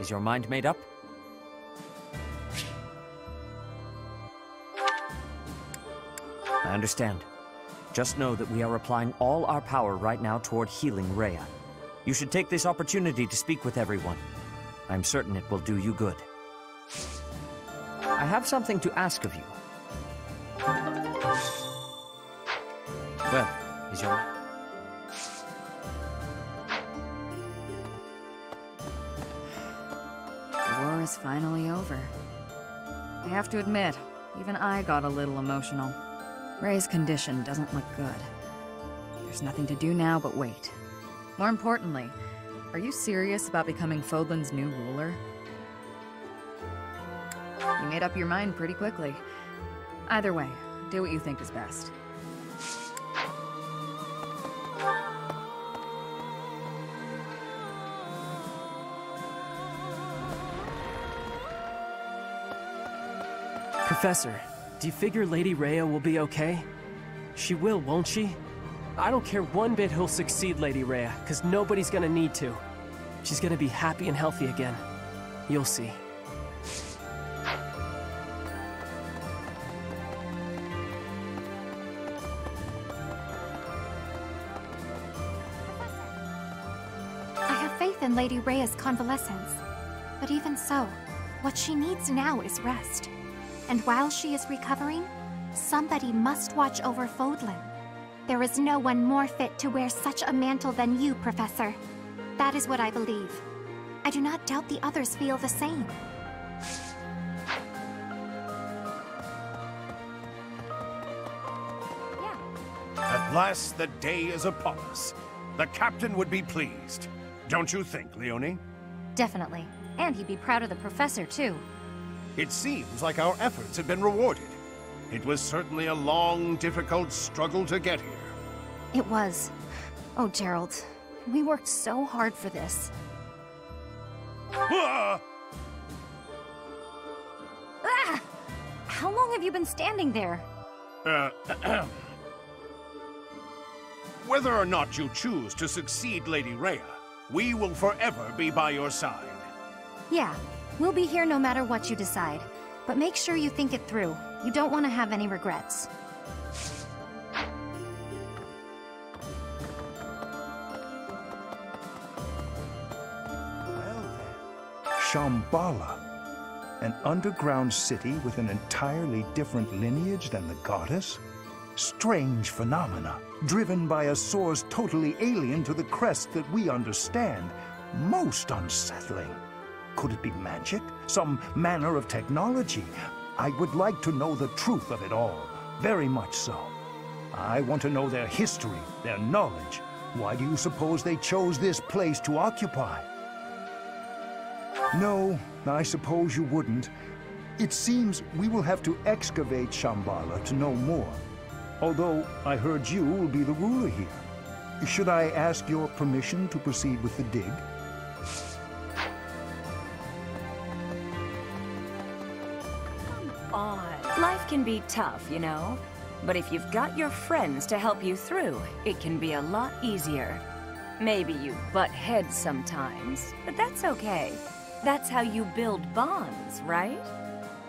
Is your mind made up? I understand. Just know that we are applying all our power right now toward healing Rhea. You should take this opportunity to speak with everyone. I'm certain it will do you good. I have something to ask of you. Well, is your... The war is finally over. I have to admit, even I got a little emotional. Ray's condition doesn't look good. There's nothing to do now but wait. More importantly, are you serious about becoming Fodlan's new ruler? You made up your mind pretty quickly. Either way, do what you think is best. Professor, do you figure Lady Rhea will be okay? She will, won't she? I don't care one bit who'll succeed Lady Rhea, because nobody's gonna need to. She's gonna be happy and healthy again. You'll see. I have faith in Lady Rhea's convalescence. But even so, what she needs now is rest. And while she is recovering, somebody must watch over Fodlan. There is no one more fit to wear such a mantle than you, Professor. That is what I believe. I do not doubt the others feel the same. At last, the day is upon us. The captain would be pleased. Don't you think, Leonie? Definitely. And he'd be proud of the Professor, too. It seems like our efforts have been rewarded. It was certainly a long, difficult struggle to get here. It was. Oh, Gerald. We worked so hard for this. Ah! Ah! How long have you been standing there? Whether or not you choose to succeed Lady Rhea, we will forever be by your side. Yeah, we'll be here no matter what you decide. But make sure you think it through. You don't want to have any regrets. Well then, Shambhala, an underground city with an entirely different lineage than the goddess? Strange phenomena, driven by a source totally alien to the crest that we understand. Most unsettling. Could it be magic? Some manner of technology? I would like to know the truth of it all. Very much so. I want to know their history, their knowledge. Why do you suppose they chose this place to occupy? No, I suppose you wouldn't. It seems we will have to excavate Shambhala to know more. Although I heard you will be the ruler here. Should I ask your permission to proceed with the dig? Life can be tough, you know. But if you've got your friends to help you through, it can be a lot easier. Maybe you butt heads sometimes, but that's okay. That's how you build bonds, right?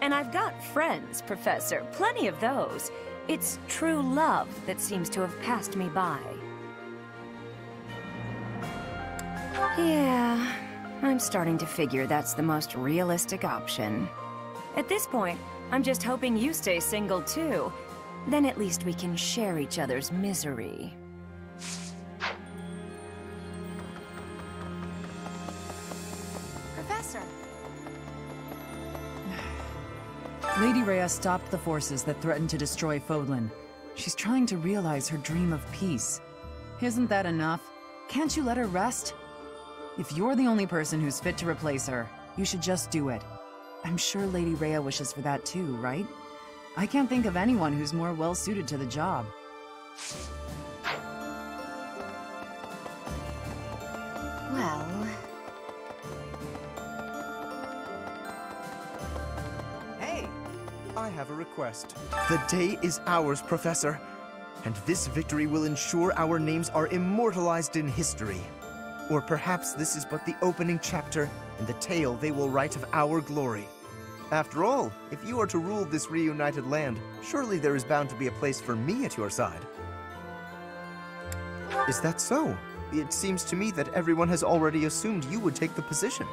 And I've got friends, Professor, plenty of those. It's true love that seems to have passed me by. Yeah, I'm starting to figure that's the most realistic option. At this point, I'm just hoping you stay single too. Then at least we can share each other's misery. Professor! Lady Rhea stopped the forces that threatened to destroy Fodlan. She's trying to realize her dream of peace. Isn't that enough? Can't you let her rest? If you're the only person who's fit to replace her, you should just do it. I'm sure Lady Rhea wishes for that too, right? I can't think of anyone who's more well-suited to the job. Well... Hey! I have a request. The day is ours, Professor. And this victory will ensure our names are immortalized in history. Or perhaps this is but the opening chapter and the tale they will write of our glory. After all, if you are to rule this reunited land, surely there is bound to be a place for me at your side. Is that so? It seems to me that everyone has already assumed you would take the position.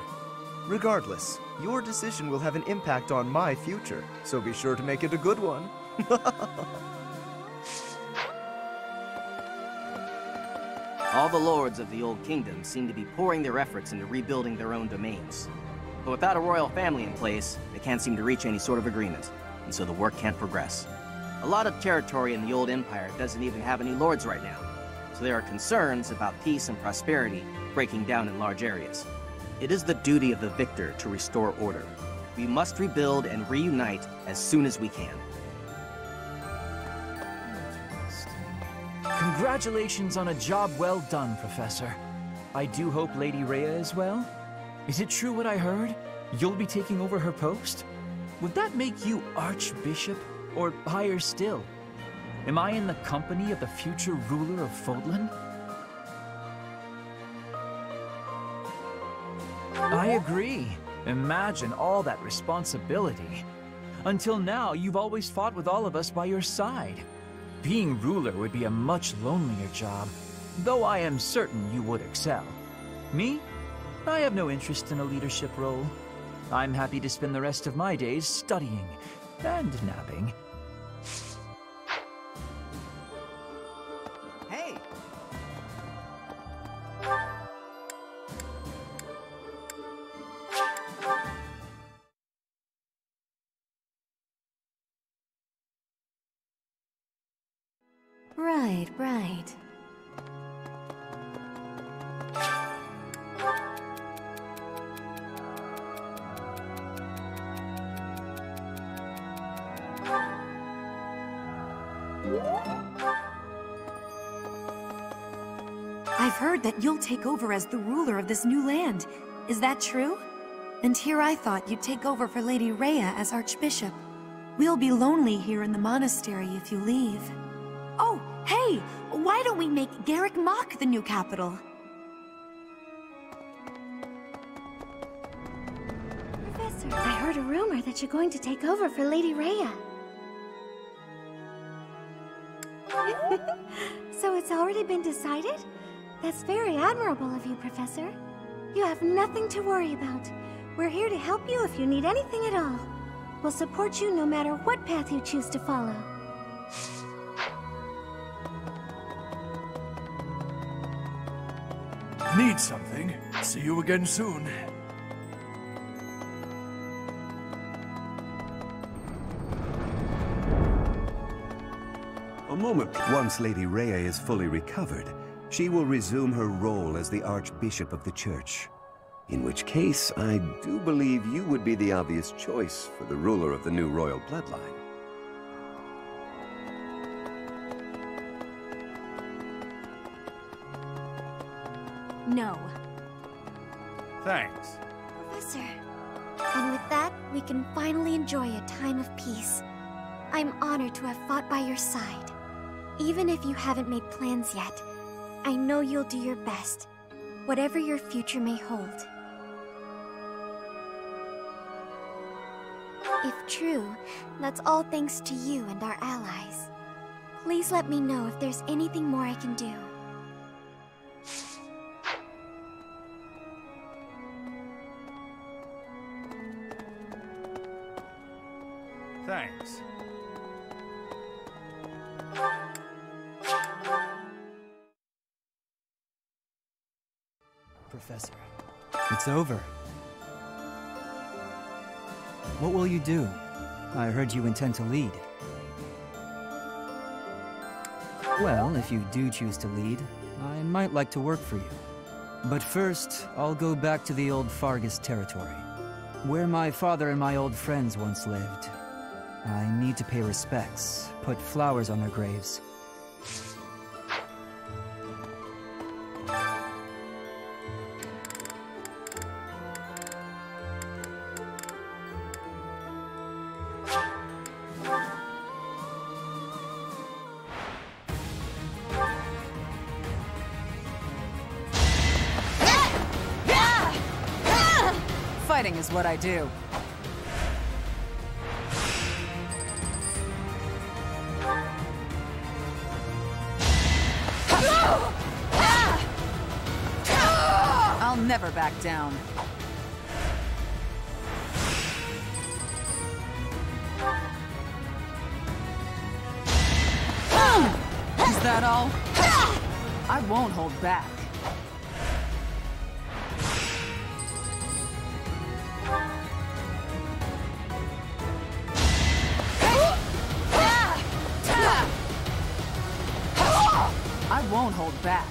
Regardless, your decision will have an impact on my future, so be sure to make it a good one. All the lords of the Old Kingdom seem to be pouring their efforts into rebuilding their own domains. But without a royal family in place, they can't seem to reach any sort of agreement, and so the work can't progress. A lot of territory in the Old Empire doesn't even have any lords right now, so there are concerns about peace and prosperity breaking down in large areas. It is the duty of the victor to restore order. We must rebuild and reunite as soon as we can. Congratulations on a job well done, Professor. I do hope Lady Rhea is well. Is it true what I heard? You'll be taking over her post? Would that make you Archbishop, or higher still? Am I in the company of the future ruler of Fodlan? I agree. Imagine all that responsibility. Until now, you've always fought with all of us by your side. Being ruler would be a much lonelier job, though I am certain you would excel. Me? I have no interest in a leadership role. I'm happy to spend the rest of my days studying and napping. Hey! Right. I've heard that you'll take over as the ruler of this new land. Is that true? And here I thought you'd take over for Lady Rhea as Archbishop. We'll be lonely here in the monastery if you leave. Oh, hey! Why don't we make Garrick Mach the new capital? Professor, I heard a rumor that you're going to take over for Lady Rhea. So it's already been decided? That's very admirable of you, Professor. You have nothing to worry about. We're here to help you if you need anything at all. We'll support you no matter what path you choose to follow. Need something? See you again soon. A moment. Once Lady Rhea is fully recovered, she will resume her role as the Archbishop of the Church. In which case, I do believe you would be the obvious choice for the ruler of the new royal bloodline. No. Thanks. Professor. And with that, we can finally enjoy a time of peace. I'm honored to have fought by your side. Even if you haven't made plans yet, I know you'll do your best, whatever your future may hold. If true, that's all thanks to you and our allies. Please let me know if there's anything more I can do. Thanks. Professor, it's over. What will you do? I heard you intend to lead. Well, if you do choose to lead, I might like to work for you. But first, I'll go back to the old Fargus territory, where my father and my old friends once lived. I need to pay respects, put flowers on their graves. Fighting is what I do. I'll never back down. Is that all? I won't hold back. I won't hold back.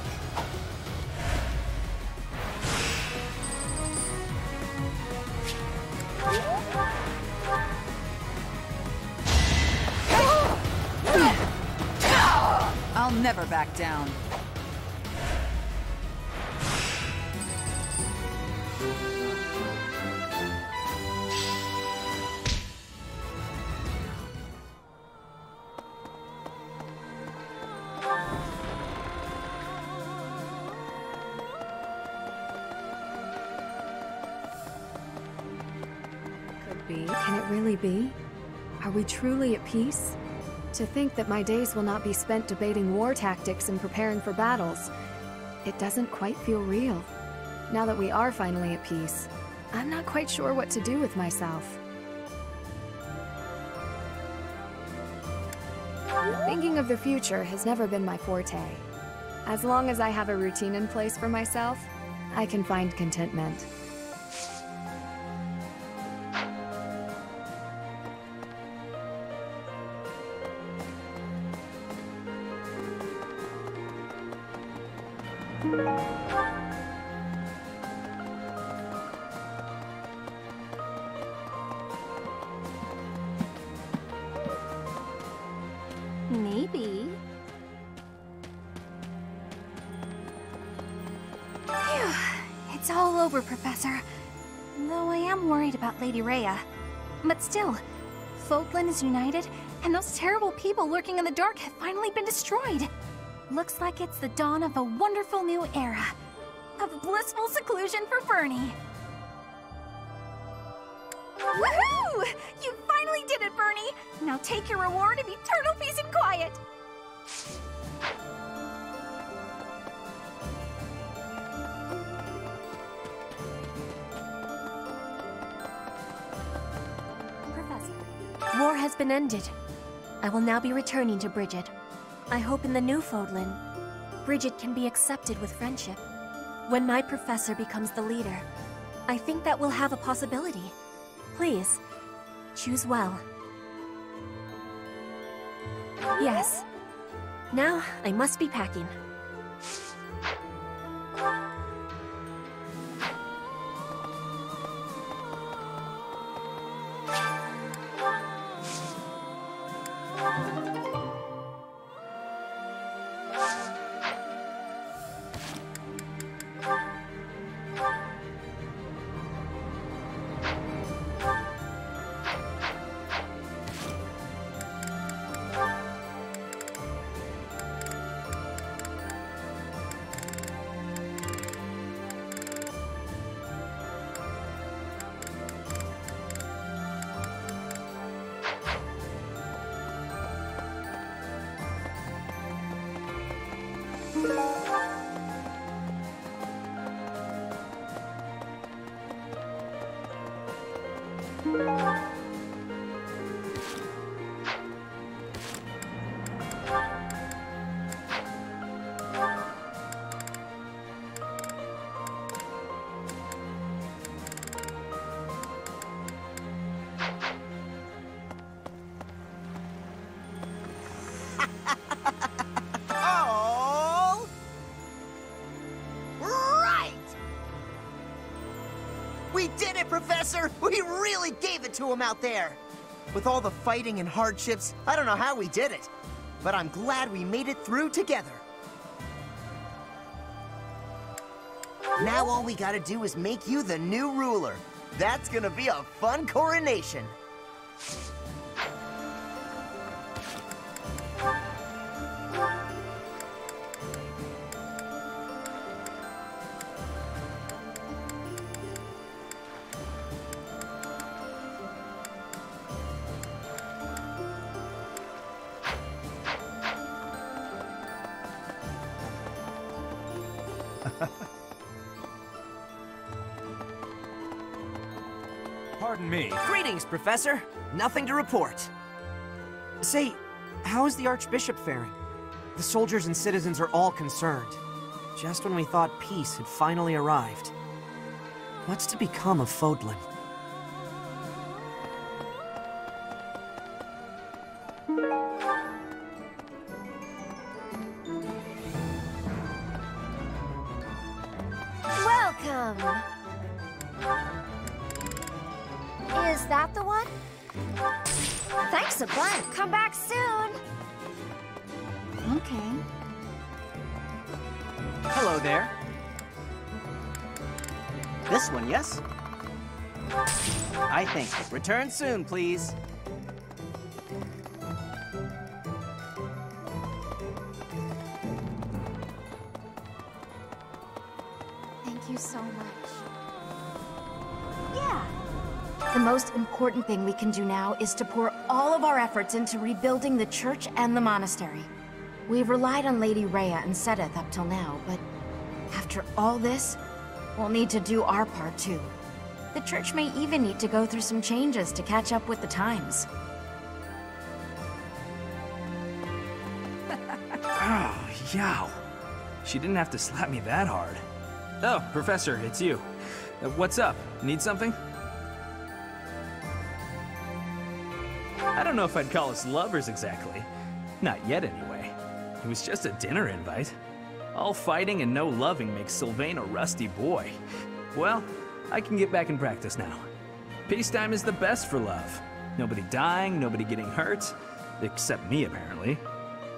I'll never back down. Could be. Can it really be? Are we truly at peace? To think that my days will not be spent debating war tactics and preparing for battles, it doesn't quite feel real. Now that we are finally at peace, I'm not quite sure what to do with myself. Thinking of the future has never been my forte. As long as I have a routine in place for myself, I can find contentment. Maybe. Phew. It's all over, Professor. Though I am worried about Lady Rhea. But still, Fodlan is united, and those terrible people lurking in the dark have finally been destroyed. Looks like it's the dawn of a wonderful new era. Of blissful seclusion for Bernie. Woohoo! You finally did it, Bernie! Now take your reward of eternal peace and quiet! Professor. War has been ended. I will now be returning to Bridget. I hope in the new Fodlan, Bridget can be accepted with friendship. When my professor becomes the leader, I think that we'll have a possibility. Please, choose well. Yes. Now, I must be packing. All right! We did it, Professor! We really gave it to him out there! With all the fighting and hardships, I don't know how we did it. But I'm glad we made it through together. Now all we gotta do is make you the new ruler. That's gonna be a fun coronation. Pardon me. Greetings, Professor. Nothing to report. Say, how is the Archbishop faring? The soldiers and citizens are all concerned. Just when we thought peace had finally arrived. What's to become of Fodlan? Welcome! Is that the one? Thanks a bunch. Come back soon. Okay. Hello there. This one, yes? I think. Return soon, please. Thank you so much. Yeah. The most important thing we can do now is to pour all of our efforts into rebuilding the church and the monastery. We've relied on Lady Rhea and Sedith up till now, but after all this, we'll need to do our part too. The church may even need to go through some changes to catch up with the times. Oh, yow. She didn't have to slap me that hard. Oh, Professor, it's you. What's up? Need something? I don't know if I'd call us lovers exactly. Not yet, anyway. It was just a dinner invite. All fighting and no loving makes Sylvain a rusty boy. Well, I can get back in practice now. Peacetime is the best for love. Nobody dying, nobody getting hurt. Except me, apparently.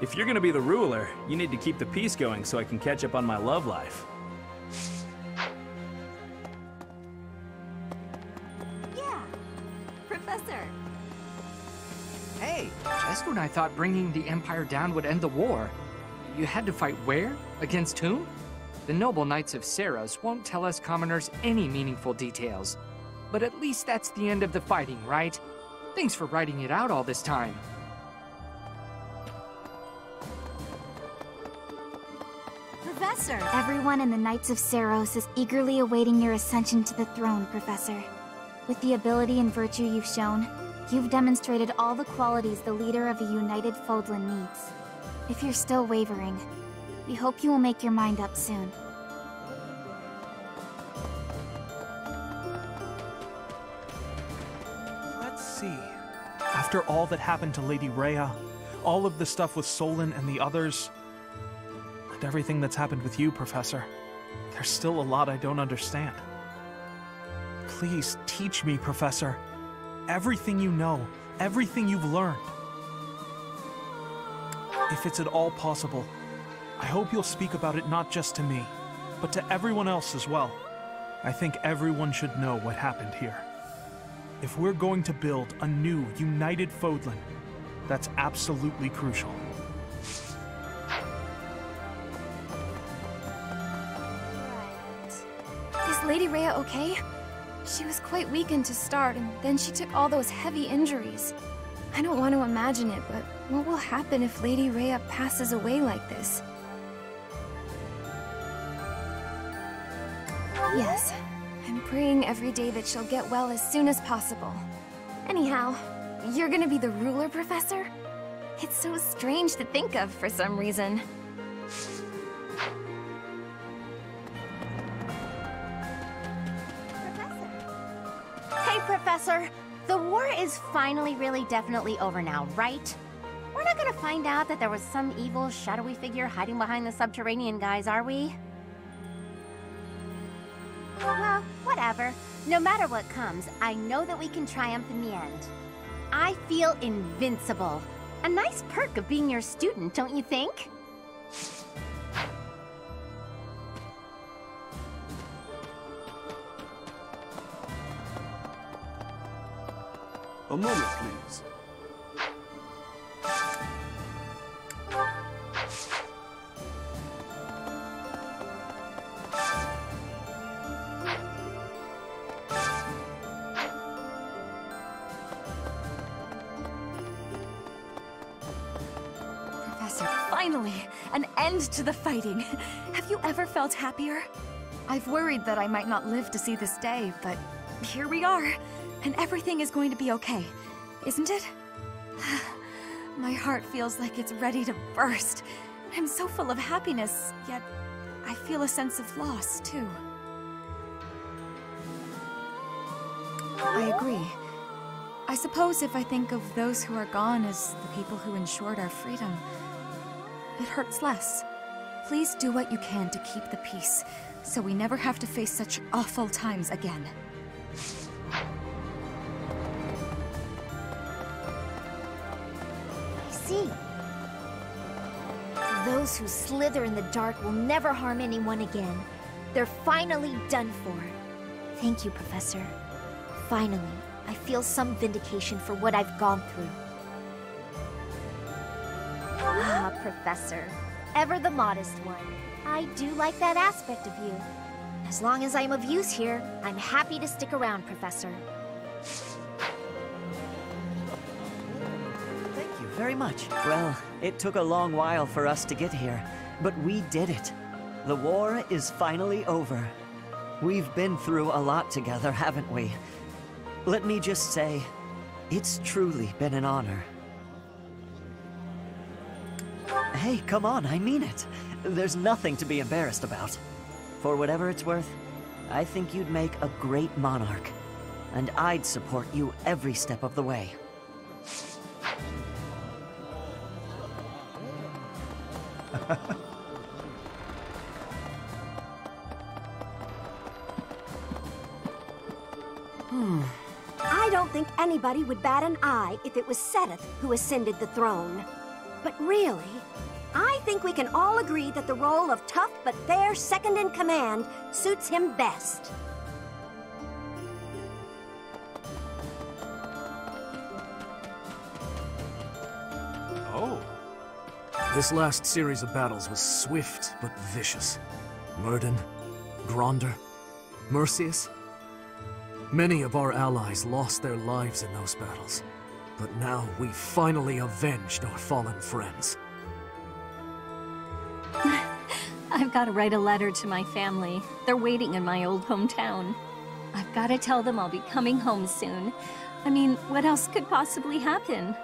If you're gonna be the ruler, you need to keep the peace going so I can catch up on my love life. Yeah. Professor. Hey, just when I thought bringing the Empire down would end the war, you had to fight where? Against whom? The noble knights of Seros won't tell us commoners any meaningful details. But at least that's the end of the fighting, right? Thanks for writing it out all this time. Professor! Everyone in the Knights of Seros is eagerly awaiting your ascension to the throne, Professor. With the ability and virtue you've shown, you've demonstrated all the qualities the leader of a united Fodlan needs. If you're still wavering, we hope you will make your mind up soon. Let's see. After all that happened to Lady Rhea, all of the stuff with Solon and the others, and everything that's happened with you, Professor, there's still a lot I don't understand. Please teach me, Professor. Everything you know, everything you've learned. If it's at all possible, I hope you'll speak about it not just to me, but to everyone else as well. I think everyone should know what happened here. If we're going to build a new, united Fodlan, that's absolutely crucial. Is Lady Rhea okay? She was quite weakened to start, and then she took all those heavy injuries. I don't want to imagine it, but what will happen if Lady Rhea passes away like this? Yes, I'm praying every day that she'll get well as soon as possible. Anyhow, you're gonna be the ruler, Professor? It's so strange to think of for some reason. Hey, Professor. The war is finally really definitely over now, right? We're not gonna find out that there was some evil, shadowy figure hiding behind the subterranean guys, are we? Well, whatever. No matter what comes, I know that we can triumph in the end. I feel invincible. A nice perk of being your student, don't you think? A moment, please. Professor, Finally, an end to the fighting. Have you ever felt happier? I've worried that I might not live to see this day, but here we are. And everything is going to be okay, isn't it? My heart feels like it's ready to burst. I'm so full of happiness, yet I feel a sense of loss, too. I agree. I suppose if I think of those who are gone as the people who ensured our freedom, it hurts less. Please do what you can to keep the peace, so we never have to face such awful times again. I see. Those who slither in the dark will never harm anyone again. They're finally done for. Thank you, Professor. Finally, I feel some vindication for what I've gone through. Ah, Professor. Ever the modest one. I do like that aspect of you. As long as I'm of use here, I'm happy to stick around, Professor. Thank you very much. Well, it took a long while for us to get here, but we did it. The war is finally over. We've been through a lot together, haven't we? Let me just say, it's truly been an honor. Hey, come on, I mean it. There's nothing to be embarrassed about. For whatever it's worth, I think you'd make a great monarch. And I'd support you every step of the way. I don't think anybody would bat an eye if it was Seth who ascended the throne. But really, I think we can all agree that the role of tough but fair second-in-command suits him best. Oh. This last series of battles was swift but vicious. Murden, Gronder, Mercius. Many of our allies lost their lives in those battles. But now we've finally avenged our fallen friends. I've got to write a letter to my family. They're waiting in my old hometown. I've got to tell them I'll be coming home soon. I mean, what else could possibly happen?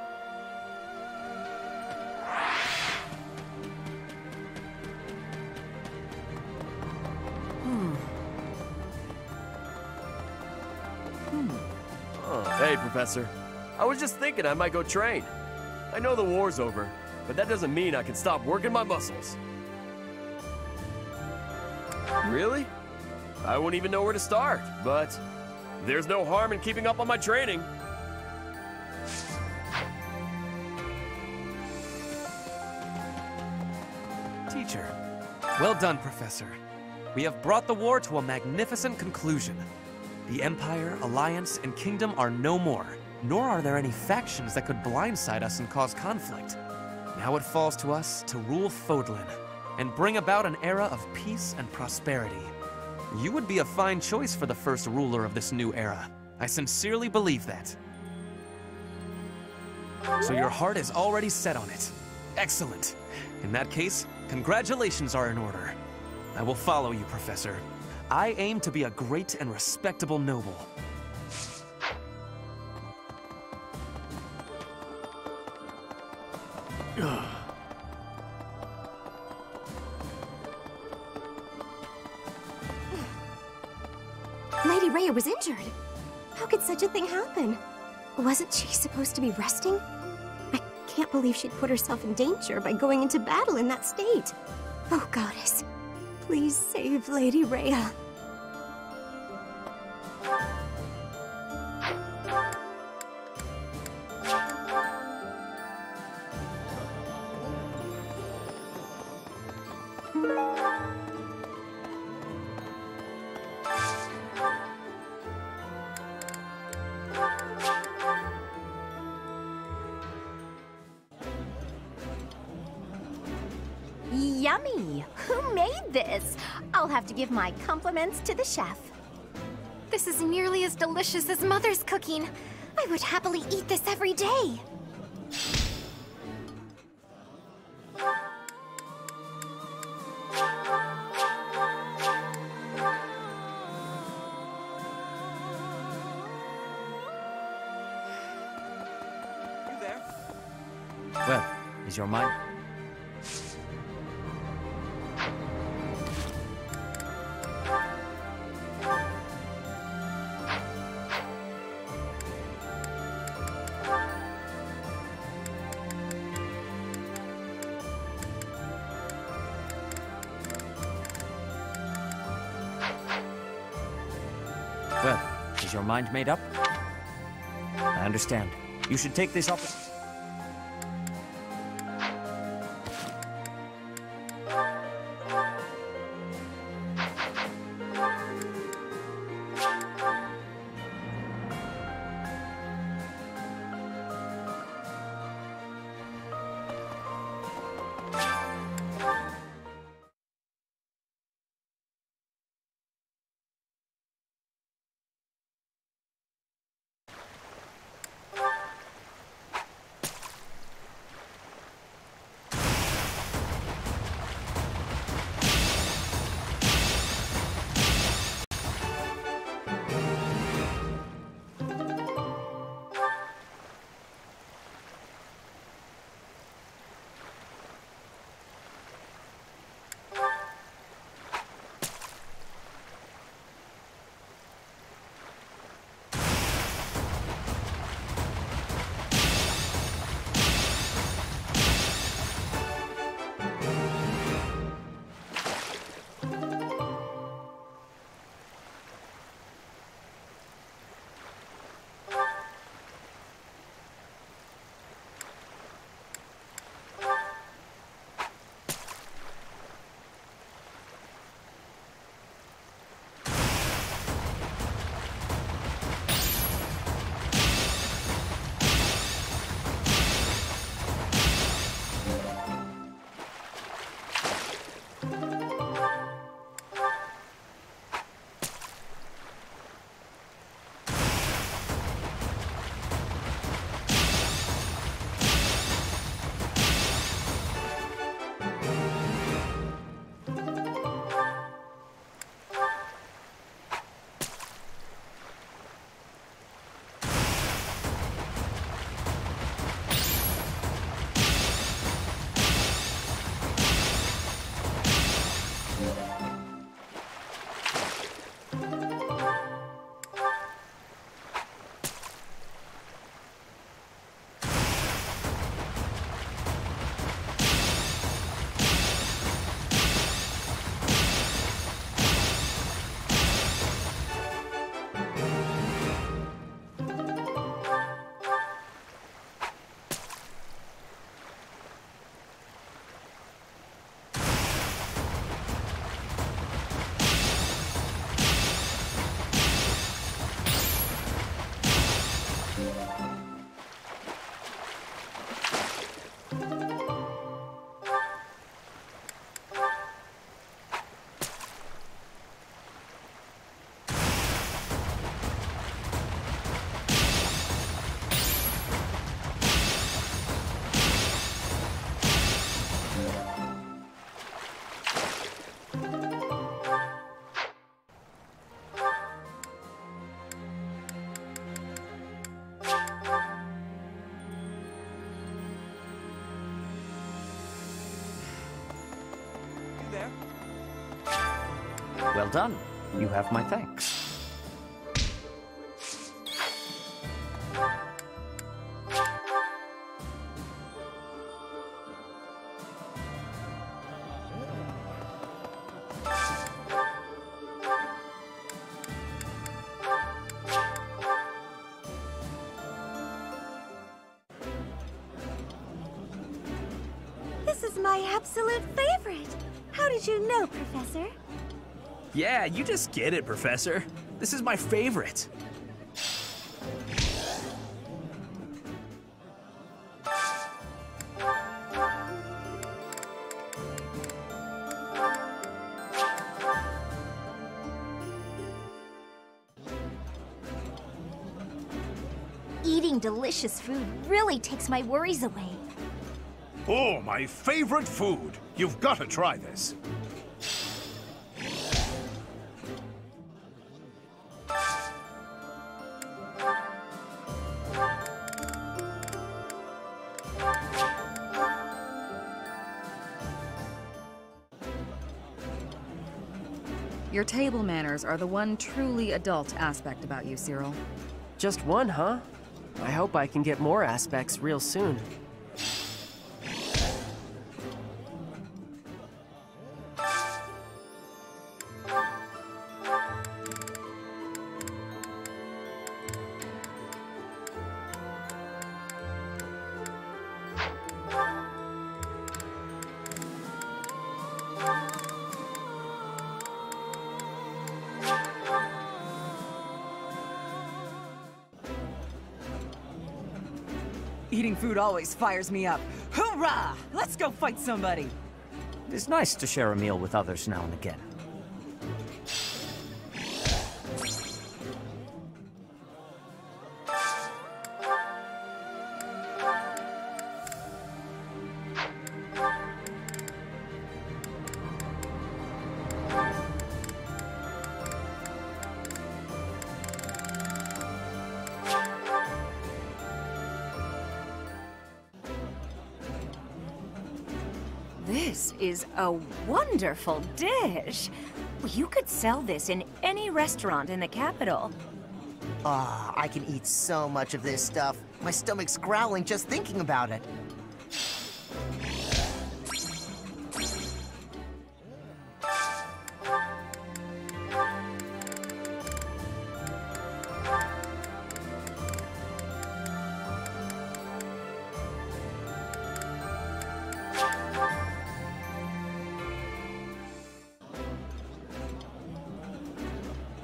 Hey, Professor. I was just thinking I might go train. I know the war's over, but that doesn't mean I can stop working my muscles. Really? I wouldn't even know where to start, but there's no harm in keeping up on my training. Teacher. Well done, Professor. We have brought the war to a magnificent conclusion. The Empire, Alliance, and Kingdom are no more, nor are there any factions that could blindside us and cause conflict. Now it falls to us to rule Fodlan, and bring about an era of peace and prosperity. You would be a fine choice for the first ruler of this new era. I sincerely believe that. So your heart is already set on it. Excellent. In that case, congratulations are in order. I will follow you, Professor. I aim to be a great and respectable noble. Lady Rhea was injured. How could such a thing happen? Wasn't she supposed to be resting? I can't believe she'd put herself in danger by going into battle in that state. Oh, Goddess, please save Lady Rhea. Yummy! Who made this? I'll have to give my compliments to the chef. This is nearly as delicious as Mother's cooking. I would happily eat this every day. Well, is your mind... Well, is your mind made up? I understand. You should take this opportunity. Well done. You have my thanks. This is my absolute favorite. How did you know, Professor? Yeah, you just get it, Professor. This is my favorite. Eating delicious food really takes my worries away. Oh, my favorite food. You've got to try this. Your table manners are the one truly adult aspect about you, Cyril. Just one, huh? I hope I can get more aspects real soon. Eating food always fires me up. Hoorah! Let's go fight somebody! It's nice to share a meal with others now and again. This is a wonderful dish. You could sell this in any restaurant in the capital. Ah, I can eat so much of this stuff. My stomach's growling just thinking about it.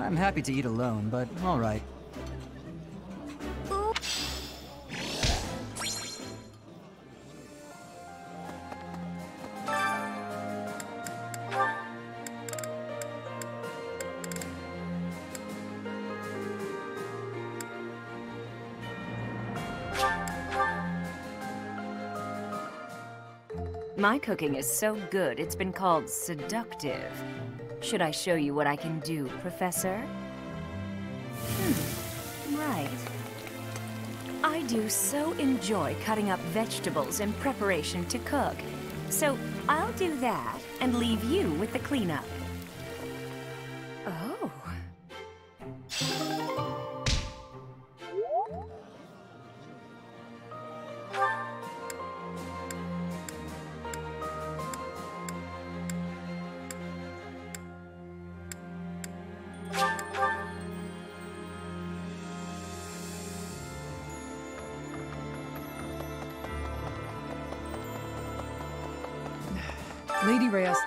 I'm happy to eat alone, but all right. My cooking is so good, it's been called seductive. Should I show you what I can do, Professor? Right. I do so enjoy cutting up vegetables in preparation to cook. So I'll do that and leave you with the cleanup. Oh. Lady Reyes.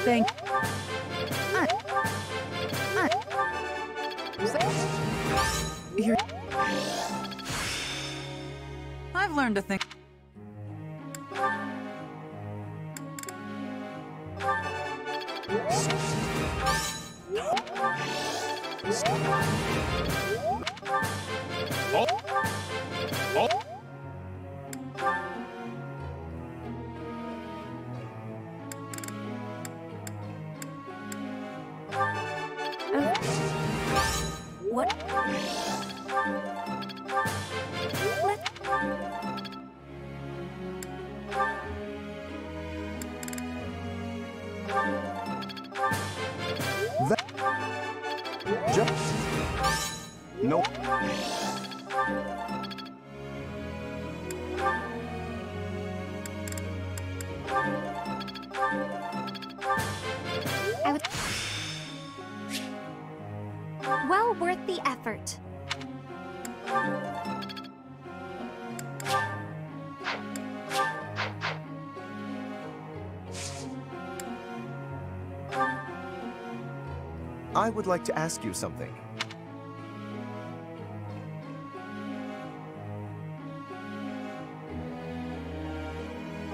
Thank Here. I've learned to think. What? Nope. effort. I would like to ask you something.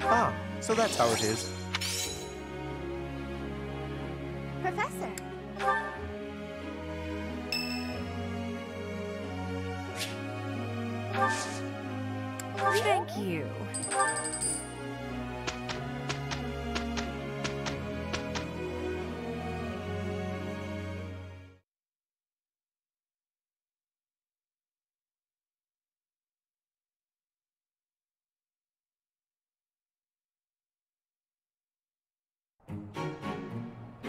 Ah, so that's how it is. Professor. Thank you.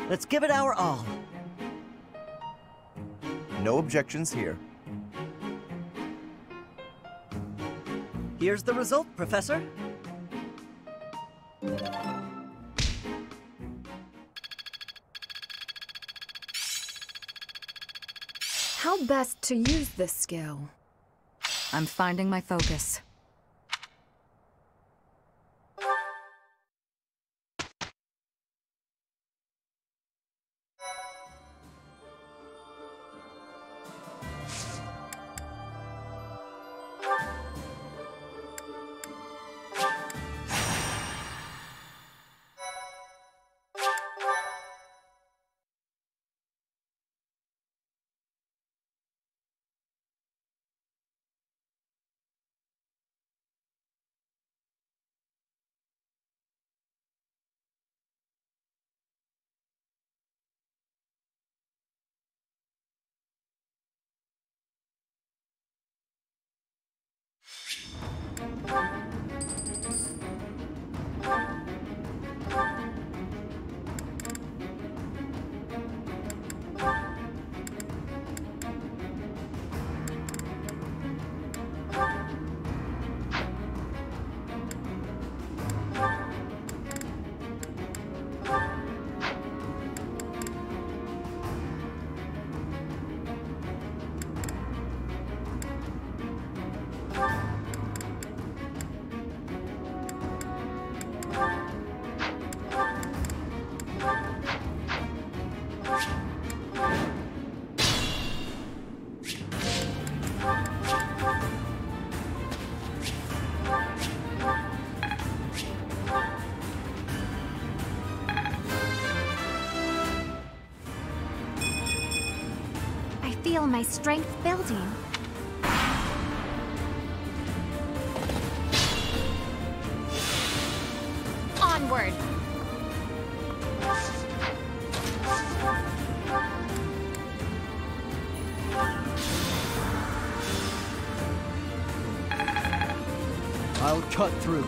Let's give it our all. No objections here. Here's the result, Professor. How best to use this skill? I'm finding my focus. I feel my strength building. Onward! I'll cut through.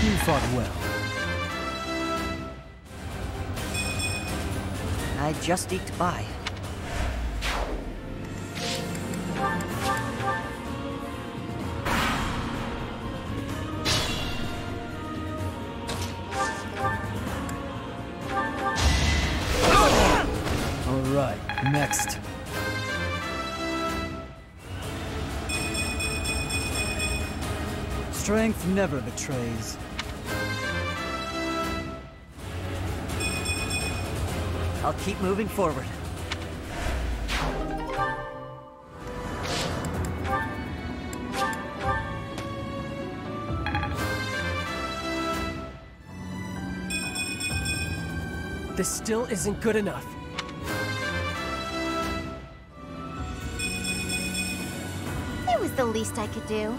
You fought well. I just eked by. All right, next. Strength never betrays. I'll keep moving forward. This still isn't good enough. It was the least I could do.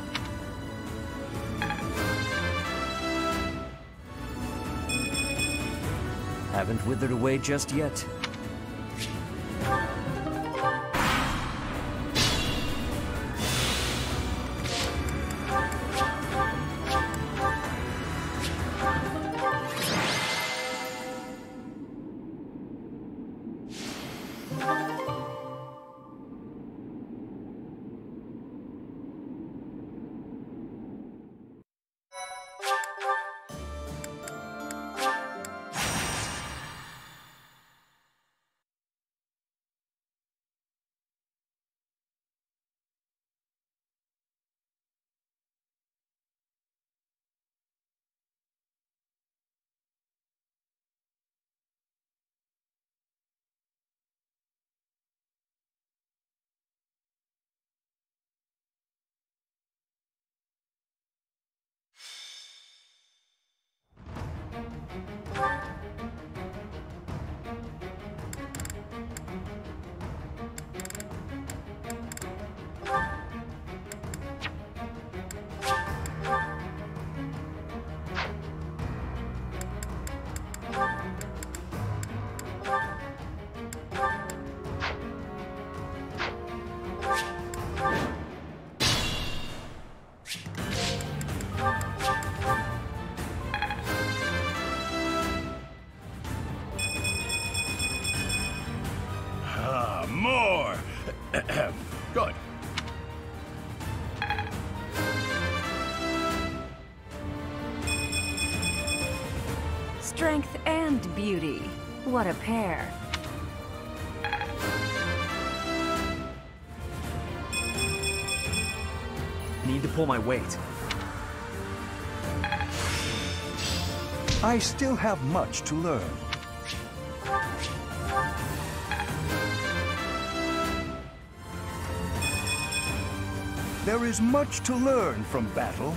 Haven't withered away just yet. Strength and beauty. What a pair. Need to pull my weight. I still have much to learn. There is much to learn from battle.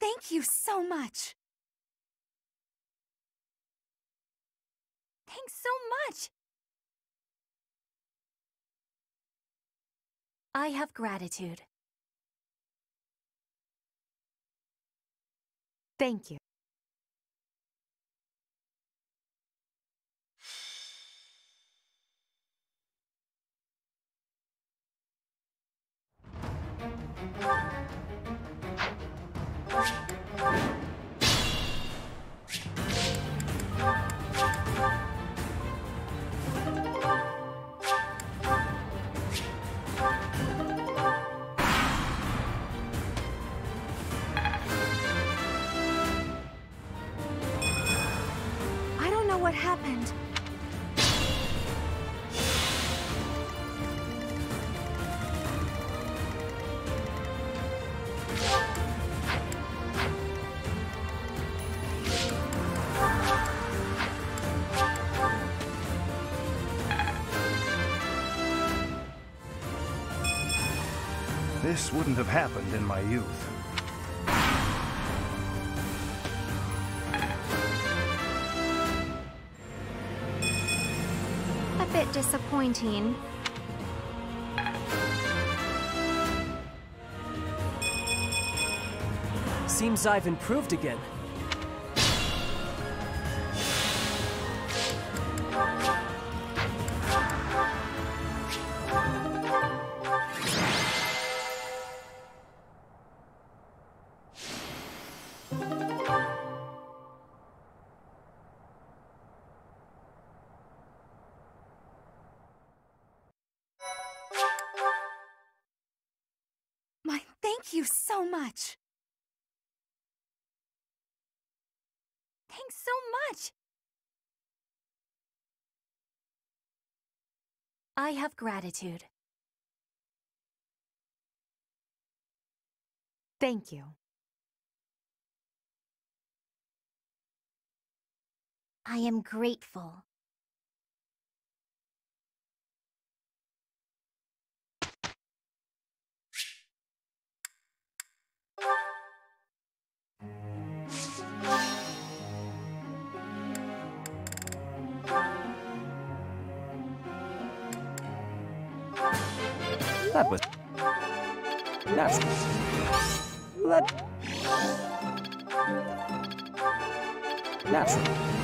Thank you so much. Thanks so much. I have gratitude. Thank you. I don't know what happened. This wouldn't have happened in my youth. A bit disappointing. Seems I've improved again. Thank you so much. Thanks so much. I have gratitude. Thank you. I am grateful. That was natural. Natural.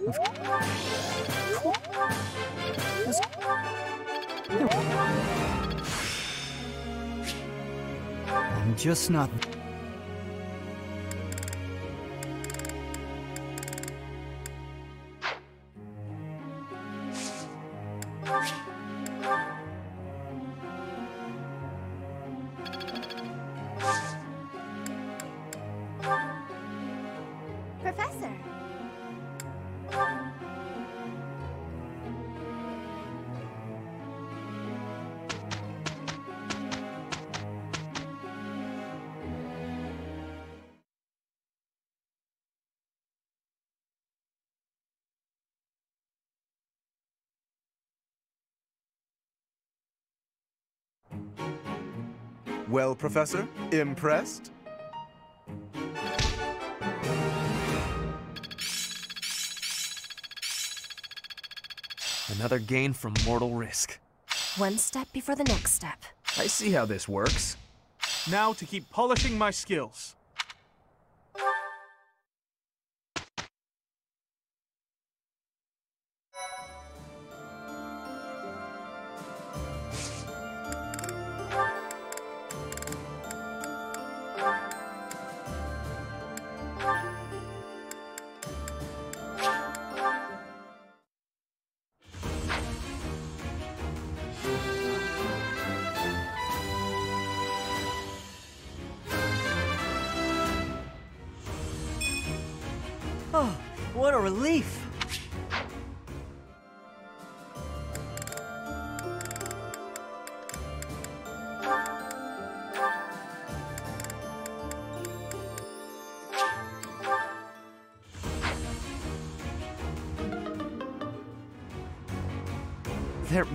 I'm just not... Professor. Well, Professor, impressed? Another gain from mortal risk. One step before the next step. I see how this works. Now to keep polishing my skills. Oh, what a relief! There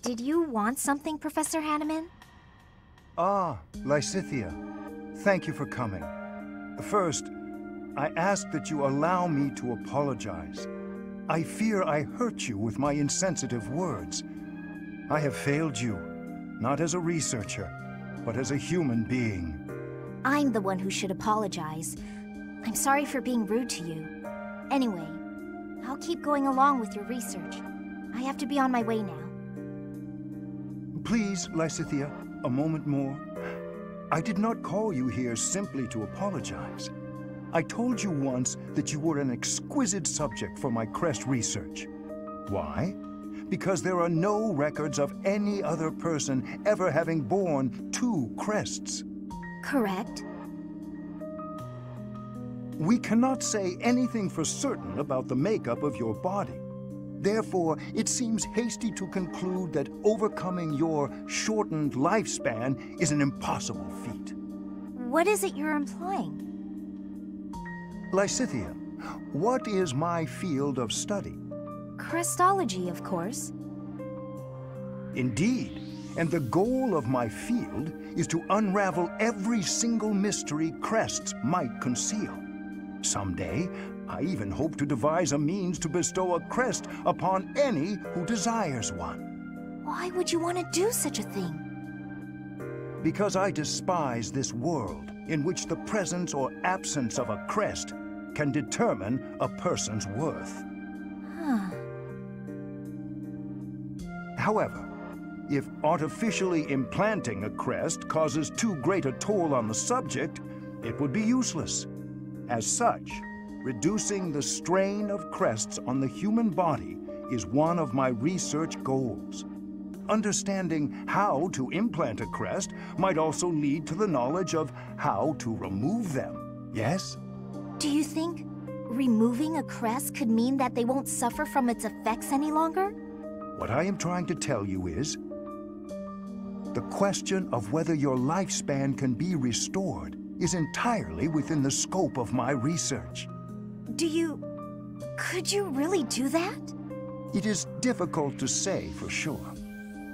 Did you want something, Professor Hanneman? Ah, Lysithea. Thank you for coming. First, I ask that you allow me to apologize. I fear I hurt you with my insensitive words. I have failed you, not as a researcher, but as a human being. I'm the one who should apologize. I'm sorry for being rude to you. Anyway, I'll keep going along with your research. I have to be on my way now. Please, Lysithea, a moment more. I did not call you here simply to apologize. I told you once that you were an exquisite subject for my crest research. Why? Because there are no records of any other person ever having borne 2 crests. Correct. We cannot say anything for certain about the makeup of your body. Therefore, it seems hasty to conclude that overcoming your shortened lifespan is an impossible feat. What is it you're implying? Lysithea, what is my field of study? Crestology, of course. Indeed, and the goal of my field is to unravel every single mystery crests might conceal. Someday, I even hope to devise a means to bestow a crest upon any who desires one. Why would you want to do such a thing? Because I despise this world in which the presence or absence of a crest can determine a person's worth. Huh. However, if artificially implanting a crest causes too great a toll on the subject, it would be useless. As such, reducing the strain of crests on the human body is one of my research goals. Understanding how to implant a crest might also lead to the knowledge of how to remove them, yes? Do you think removing a crest could mean that they won't suffer from its effects any longer? What I am trying to tell you is, the question of whether your lifespan can be restored is entirely within the scope of my research. Could you really do that? It is difficult to say for sure,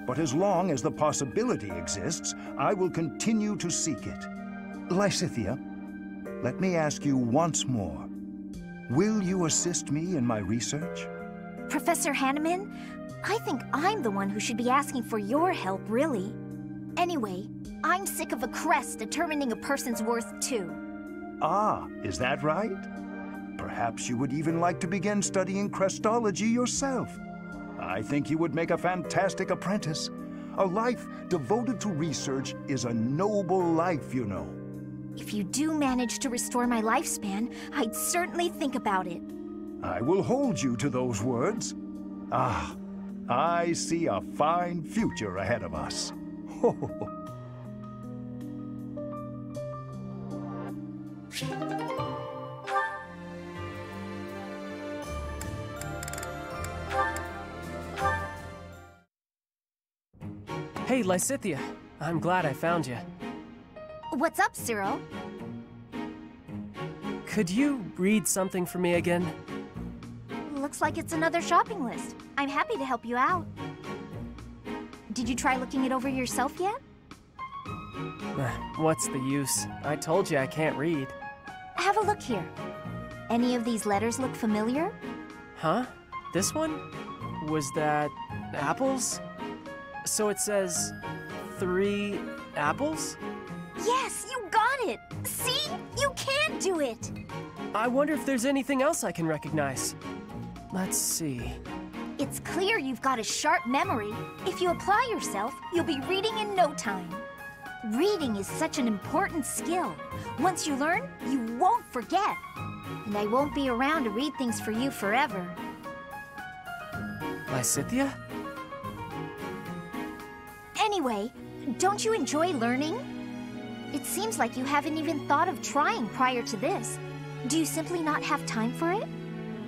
but as long as the possibility exists, I will continue to seek it. Lysithea, let me ask you once more. Will you assist me in my research? Professor Hanneman, I think I'm the one who should be asking for your help, really. Anyway, I'm sick of a crest determining a person's worth, too. Ah, is that right? Perhaps you would even like to begin studying crestology yourself. I think you would make a fantastic apprentice. A life devoted to research is a noble life, you know. If you do manage to restore my lifespan, I'd certainly think about it. I will hold you to those words. Ah, I see a fine future ahead of us. Hey, Lysithea. I'm glad I found you. What's up, Cyril? Could you read something for me again? Looks like it's another shopping list. I'm happy to help you out. Did you try looking it over yourself yet? What's the use? I told you I can't read. Have a look here. Any of these letters look familiar? Huh? This one? Was that apples? So it says 3 apples? Yes, you got it! See? You can do it! I wonder if there's anything else I can recognize. Let's see. It's clear you've got a sharp memory. If you apply yourself, you'll be reading in no time. Reading is such an important skill. Once you learn, you won't forget. And I won't be around to read things for you forever. Lysithea? Anyway, don't you enjoy learning? It seems like you haven't even thought of trying prior to this. Do you simply not have time for it?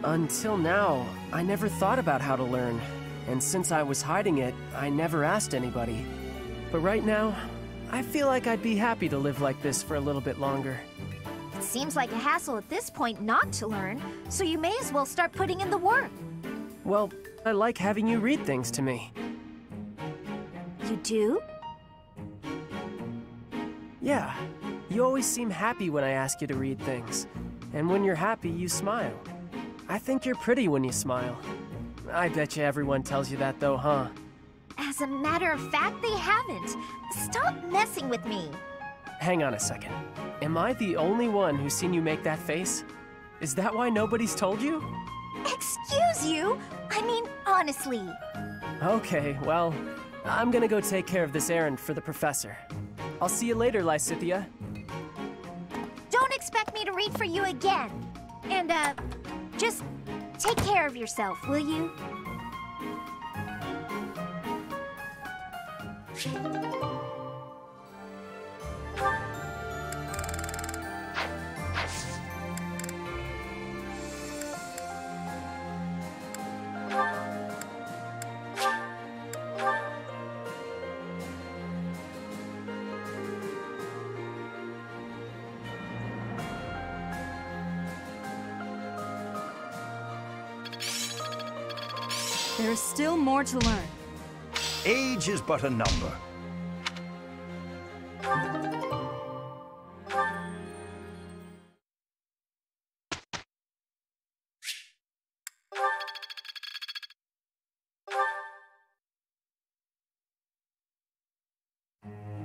Until now, I never thought about how to learn. And since I was hiding it, I never asked anybody. But right now, I feel like I'd be happy to live like this for a little bit longer. It seems like a hassle at this point not to learn, so you may as well start putting in the work. Well, I like having you read things to me. You do? Yeah. You always seem happy when I ask you to read things. And when you're happy, you smile. I think you're pretty when you smile. I bet you everyone tells you that though, huh? As a matter of fact, they haven't. Stop messing with me. Hang on a second. Am I the only one who's seen you make that face? Is that why nobody's told you? Excuse you? I mean, honestly. Okay, well, I'm gonna go take care of this errand for the professor. I'll see you later, Lysithea. Don't expect me to read for you again. And, just take care of yourself, will you? There's still more to learn. Age is but a number.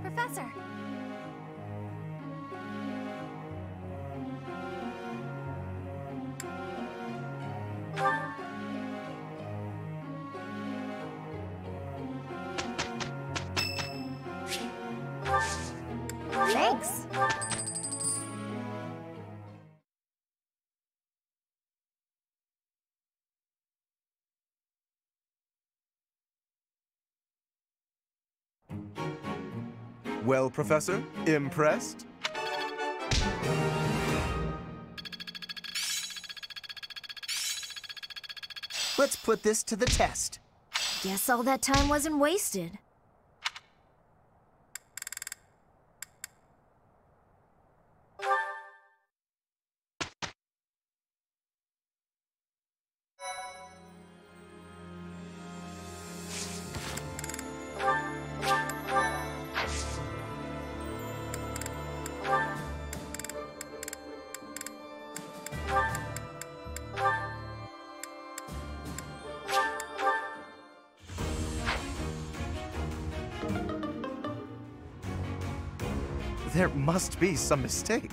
Professor. Thanks. Well, Professor, impressed? Let's put this to the test. Guess all that time wasn't wasted. There must be some mistake.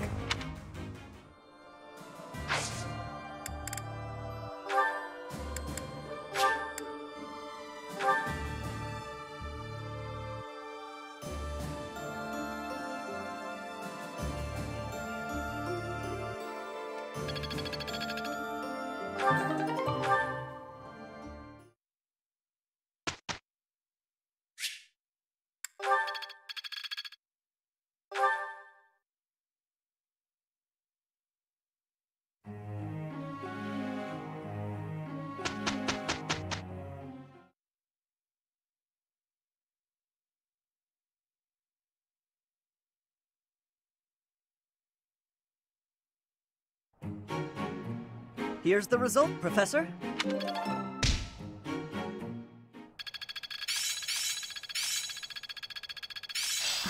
Here's the result, Professor.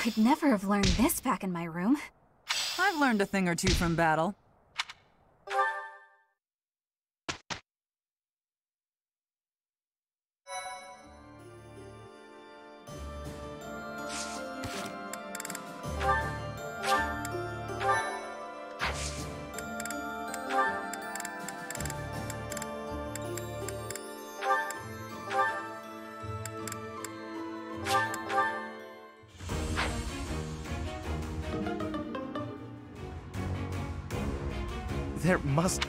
I'd never have learned this back in my room. I've learned a thing or two from battle. There must...